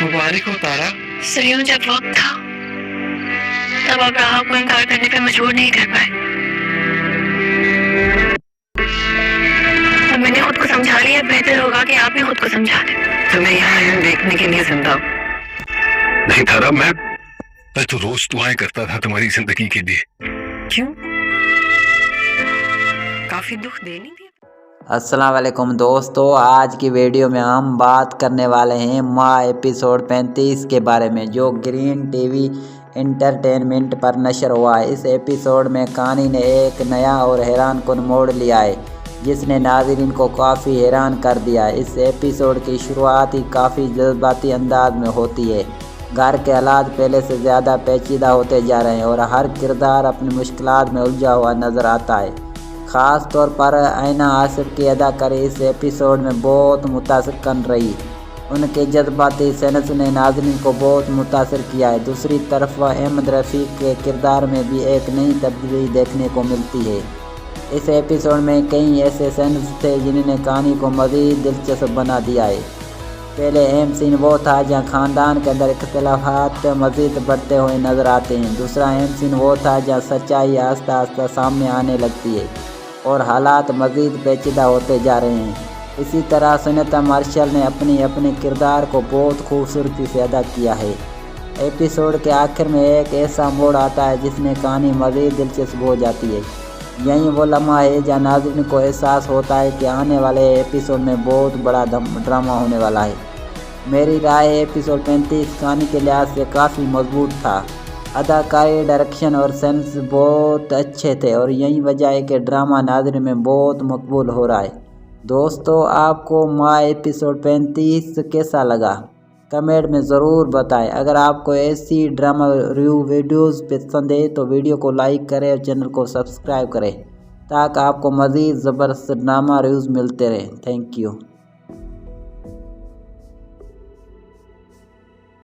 मुबारक हो तारा। सरियों जब वक्त था तब आप राह को इनकार करने पे मजबूर नहीं कर पाए, और मैंने खुद को समझा लिया। बेहतर होगा कि आप भी खुद को समझा लें। तुम्हें यहाँ देखने के लिए जिंदा नहीं तारा। मैं तो रोज दुआएं करता था तुम्हारी जिंदगी के लिए। क्यों? काफी दुख देनी थी। अस्सलाम वालेकुम दोस्तों, आज की वीडियो में हम बात करने वाले हैं माँ एपिसोड 35 के बारे में, जो ग्रीन टीवी इंटरटेनमेंट पर नशर हुआ है। इस एपिसोड में कहानी ने एक नया और हैरान कुन मोड़ लिया है, जिसने नाज़रीन को काफ़ी हैरान कर दिया है। इस एपिसोड की शुरुआत ही काफ़ी जज्बाती अंदाज में होती है। घर के हालात पहले से ज़्यादा पेचीदा होते जा रहे हैं और हर किरदार अपनी मुश्किलात में उलझा हुआ नज़र आता है। ख़ास तौर पर आयना आसिफ की अदाकारी इस एपिसोड में बहुत मुतासिर कर रही। उनके जज्बाती सेंस ने नाज़रीन को बहुत मुतासिर किया है। दूसरी तरफ अहमद रफ़ीक के किरदार में भी एक नई तब्दीली देखने को मिलती है। इस एपिसोड में कई ऐसे सेंस थे जिन्होंने कहानी को मज़ीद दिलचस्प बना दिया है। पहले अहम सीन वो था जहाँ ख़ानदान के अंदर इख्तिलाफात मज़ीद बढ़ते हुए नज़र आते हैं। दूसरा अहम सीन वो था जहाँ सच्चाई आस्ता आस्ता सामने आने लगती है और हालात मज़ीद पेचीदा होते जा रहे हैं। इसी तरह सुनीता मार्शल ने अपने किरदार को बहुत खूबसूरती से अदा किया है। एपिसोड के आखिर में एक ऐसा मोड़ आता है जिसमें कहानी मज़ीद दिलचस्प हो जाती है। यही वो लम्हा है जहाँ नाज़रीन को एहसास होता है कि आने वाले एपिसोड में बहुत बड़ा ड्रामा होने वाला है। मेरी राय एपिसोड 35 कहानी के लिहाज से काफ़ी मजबूत था। अदाकारी, डायरेक्शन और सेंस बहुत अच्छे थे और यही वजह है कि ड्रामा नाज़रीन में बहुत मकबूल हो रहा है। दोस्तों, आपको माँ एपिसोड 35 कैसा लगा? कमेंट में ज़रूर बताएं। अगर आपको ऐसी ड्रामा रिव्यू वीडियोस पसंद है तो वीडियो को लाइक करें और चैनल को सब्सक्राइब करें, ताकि आपको मज़ीद ज़बरदस्त ड्रामा रिव्यूज़ मिलते रहें। Thank you.